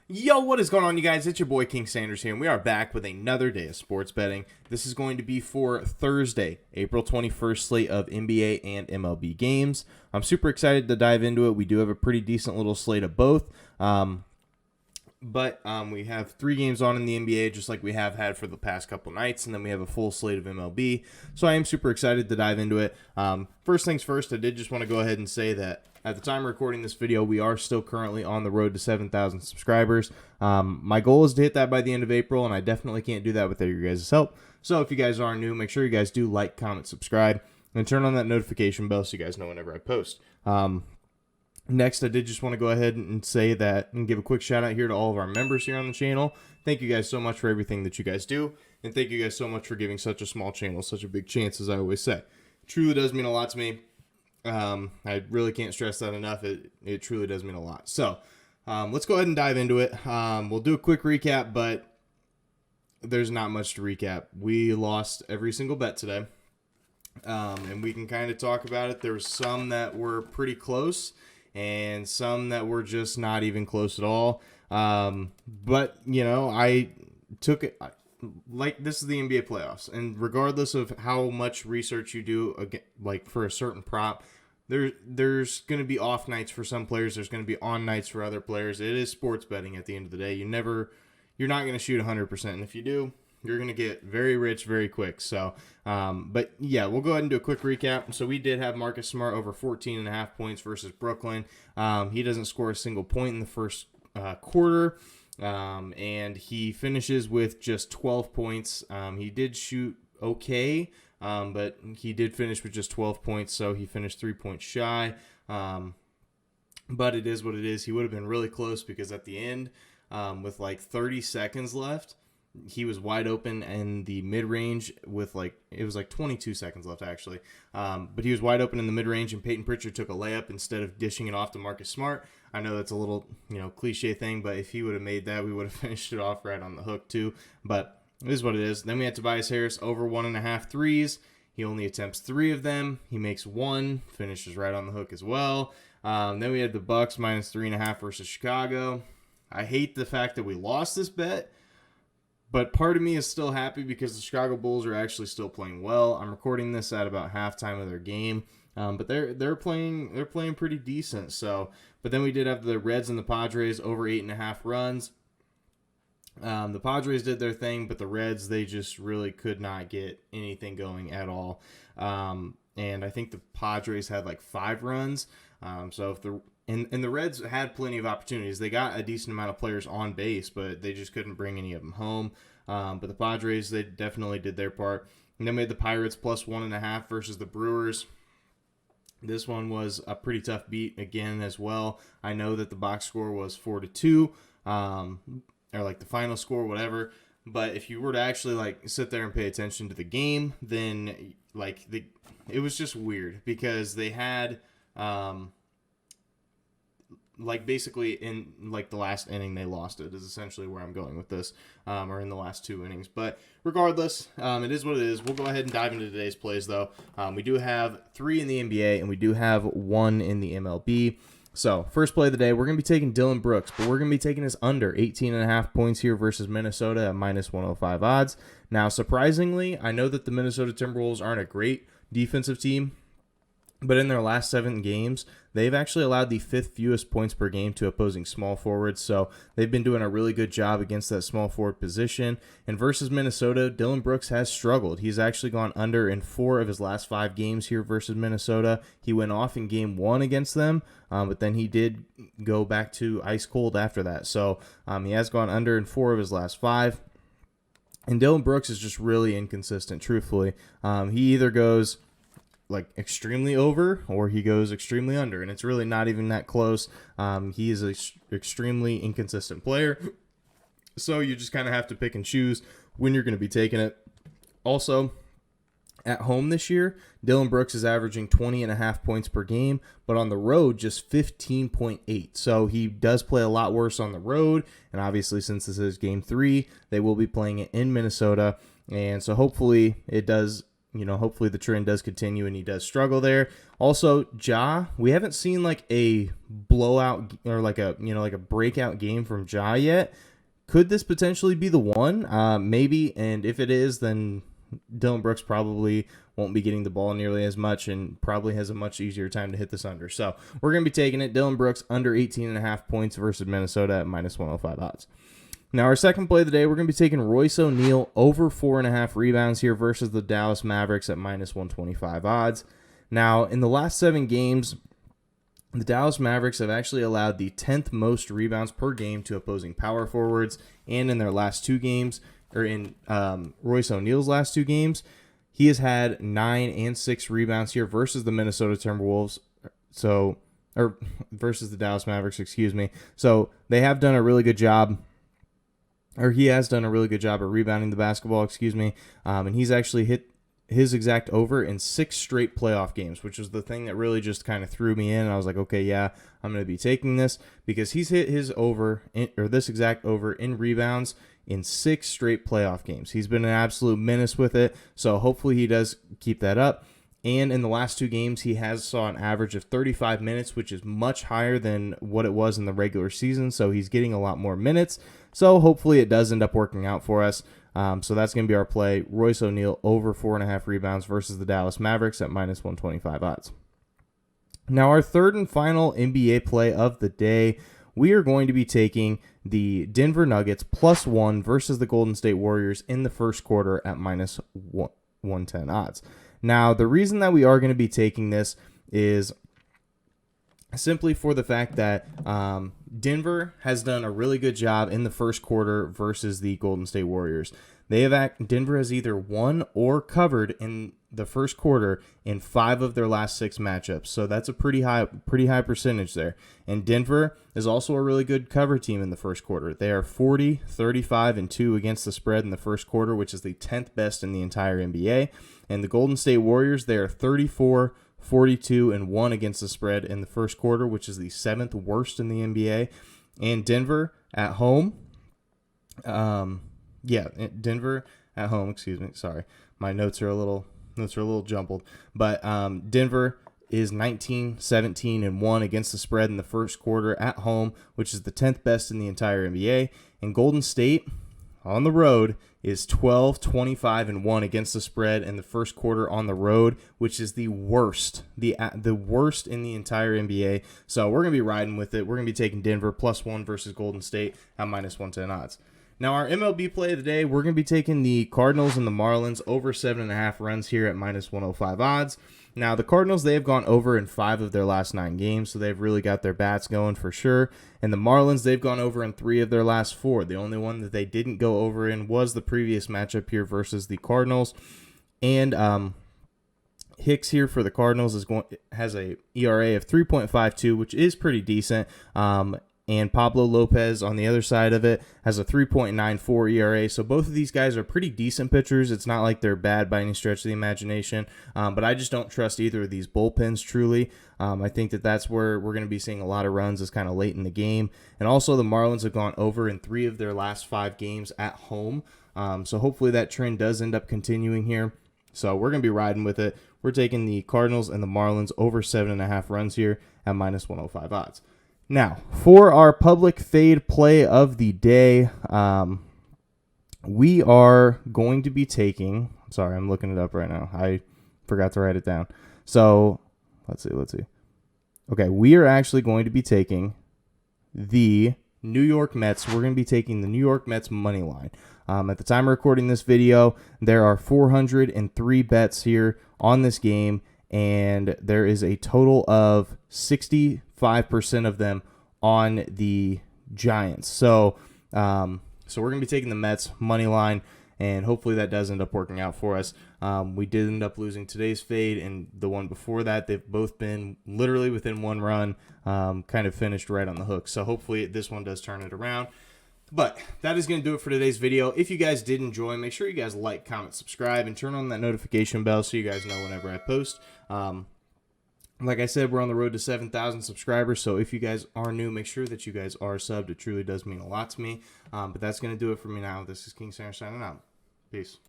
Yo, what is going on, you guys? It's your boy King Sanders here, and we are back with another day of sports betting. This is going to be for Thursday, April 21st slate of NBA and MLB games. I'm super excited to dive into it. We do have a pretty decent little slate of both. But we have 3 games on in the NBA, just like we have had for the past couple nights, and then we have a full slate of MLB. So I am super excited to dive into it. First things first, I did just want to go ahead and say that at the time of recording this video, we are still currently on the road to 7,000 subscribers. My goal is to hit that by the end of April, and I definitely can't do that without your guys' help. So if you guys are new, make sure you guys do like, comment, subscribe, and turn on that notification bell so you guys know whenever I post. Next, I did just want to go ahead and say that and give a quick shout out here to all of our members here on the channel. Thank you guys so much for everything that you guys do. And thank you guys so much for giving such a small channel such a big chance, as I always say. It truly does mean a lot to me. I really can't stress that enough. It truly does mean a lot. So let's go ahead and dive into it. We'll do a quick recap, but there's not much to recap. We lost every single bet today. And we can kind of talk about it. There were some that were pretty close, and some that were just not even close at all. But, you know, I took it, like, this is the NBA playoffs, and regardless of how much research you do, like, for a certain prop, there's going to be off nights for some players, there's going to be on nights for other players. It is sports betting at the end of the day. You're not going to shoot 100%, and if you do, you're going to get very rich very quick. So, but yeah, we'll go ahead and do a quick recap. So we did have Marcus Smart over 14.5 points versus Brooklyn. He doesn't score a single point in the first quarter, and he finishes with just 12 points. He did shoot okay, but he did finish with just 12 points, so he finished 3 points shy. But it is what it is. He would have been really close because at the end, with like 30 seconds left, he was wide open in the mid-range with it was like 22 seconds left actually. But he was wide open in the mid-range, and Peyton Pritchard took a layup instead of dishing it off to Marcus Smart. I know that's a little, cliche thing, but if he would have made that, we would have finished it off right on the hook too. But it is what it is. Then we had Tobias Harris over 1.5 threes. He only attempts 3 of them. He makes 1, finishes right on the hook as well. Then we had the Bucks minus 3.5 versus Chicago. I hate the fact that we lost this bet, but part of me is still happy because the Chicago Bulls are actually still playing well. I'm recording this at about halftime of their game, but they're playing pretty decent. So, but then we did have the Reds and the Padres over 8.5 runs. The Padres did their thing, but the Reds, they just really could not get anything going at all. And I think the Padres had like 5 runs. So if the Reds had plenty of opportunities. They got a decent amount of players on base, but they just couldn't bring any of them home. But the Padres, they definitely did their part. And then we had the Pirates plus 1.5 versus the Brewers. This one was a pretty tough beat again as well. I know that the box score was 4-2, or like the final score, whatever. But if you were to actually sit there and pay attention to the game, then it was just weird because they had basically in the last inning they lost it, is essentially where I'm going with this, or in the last 2 innings. But regardless, it is what it is. We'll go ahead and dive into today's plays though. We do have 3 in the NBA and we do have 1 in the MLB. So first play of the day, we're going to be taking Dillon Brooks, but we're going to be taking his under 18.5 points here versus Minnesota at minus 105 odds. Now, surprisingly, I know that the Minnesota Timberwolves aren't a great defensive team, but in their last 7 games, they've actually allowed the 5th fewest points per game to opposing small forwards. So they've been doing a really good job against that small forward position. And versus Minnesota, Dillon Brooks has struggled. He's actually gone under in 4 of his last 5 games here versus Minnesota. He went off in game 1 against them, but then he did go back to ice cold after that. So he has gone under in 4 of his last 5. And Dillon Brooks is just really inconsistent, truthfully. He either goes extremely over or he goes extremely under, and it's really not even that close. He is an extremely inconsistent player, so you just kind of have to pick and choose when you're going to be taking it. Also, at home this year, Dillon Brooks is averaging 20.5 points per game, but on the road, just 15.8. So he does play a lot worse on the road, and obviously since this is game 3, they will be playing it in Minnesota, and so hopefully it does hopefully the trend does continue and he does struggle there. Also, we haven't seen like a blowout or like a breakout game from Ja yet. Could this potentially be the one? Maybe, and if it is, then Dylan Brooks probably won't be getting the ball nearly as much and probably has a much easier time to hit this under. So we're going to be taking it. Dylan Brooks under 18.5 points versus Minnesota at -105 odds. Now, our second play of the day, we're going to be taking Royce O'Neal over 4.5 rebounds here versus the Dallas Mavericks at -125 odds. Now, in the last 7 games, the Dallas Mavericks have actually allowed the 10th most rebounds per game to opposing power forwards, and in their last 2 games, or in Royce O'Neal's last 2 games, he has had 9 and 6 rebounds here versus the Minnesota Timberwolves. Or versus the Dallas Mavericks, excuse me. So they have done a really good job, or he has done a really good job of rebounding the basketball, and he's actually hit his exact over in 6 straight playoff games, which was the thing that really just kind of threw me in. And I was like, okay, yeah, I'm going to be taking this because he's hit his over, or this exact over in rebounds in 6 straight playoff games. He's been an absolute menace with it, so hopefully he does keep that up. And in the last 2 games, he has saw an average of 35 minutes, which is much higher than what it was in the regular season, so he's getting a lot more minutes. So hopefully it does end up working out for us. So that's going to be our play. Royce O'Neal over 4.5 rebounds versus the Dallas Mavericks at -125 odds. Now, our third and final NBA play of the day, we are going to be taking the Denver Nuggets +1 versus the Golden State Warriors in the first quarter at -110 odds. Now, the reason that we are going to be taking this is simply for the fact that Denver has done a really good job in the first quarter versus the Golden State Warriors. Denver has either won or covered in the first quarter in 5 of their last 6 matchups. So that's a pretty high percentage there. And Denver is also a really good cover team in the first quarter. They are 40, 35, and 2 against the spread in the first quarter, which is the 10th best in the entire NBA. And the Golden State Warriors, they are 34, 42, and 1 against the spread in the first quarter, which is the 7th worst in the NBA. And Denver at home, Denver at home, excuse me, sorry. My notes are a little jumbled. But Denver is 19, 17, and 1 against the spread in the first quarter at home, which is the 10th best in the entire NBA. And Golden State on the road is 12, 25, and 1 against the spread in the first quarter on the road, which is the worst, the worst in the entire NBA. So we're going to be riding with it. We're going to be taking Denver +1 versus Golden State at -110 odds. Now, our MLB play of the day, we're going to be taking the Cardinals and the Marlins over 7.5 runs here at -105 odds. Now, the Cardinals, they have gone over in 5 of their last 9 games, so they've really got their bats going for sure. And the Marlins, they've gone over in 3 of their last 4. The only one that they didn't go over in was the previous matchup here versus the Cardinals. And Hicks here for the Cardinals has a ERA of 3.52, which is pretty decent. And Pablo Lopez on the other side of it has a 3.94 ERA. So both of these guys are pretty decent pitchers. It's not like they're bad by any stretch of the imagination. But I just don't trust either of these bullpens truly. I think that's where we're going to be seeing a lot of runs is kind of late in the game. And also the Marlins have gone over in 3 of their last 5 games at home. So hopefully that trend does end up continuing here. So we're going to be riding with it. We're taking the Cardinals and the Marlins over 7.5 runs here at -105 odds. Now, for our public fade play of the day, we are going to be taking, sorry, I'm looking it up right now. I forgot to write it down. So, let's see. Okay, we are actually going to be taking the New York Mets. We're going to be taking the New York Mets money line. At the time of recording this video, there are 403 bets here on this game, and there is a total of 65% of them on the Giants. So we're going to be taking the Mets money line, and hopefully that does end up working out for us. We did end up losing today's fade and the one before that. They've both been literally within 1 run, kind of finished right on the hook. So hopefully this one does turn it around. But that is going to do it for today's video. If you guys did enjoy, make sure you guys like, comment, subscribe, and turn on that notification bell so you guys know whenever I post. Like I said, we're on the road to 7,000 subscribers, so if you guys are new, make sure that you guys are subbed. It truly does mean a lot to me. But that's going to do it for me now. This is King Sarah signing out. Peace.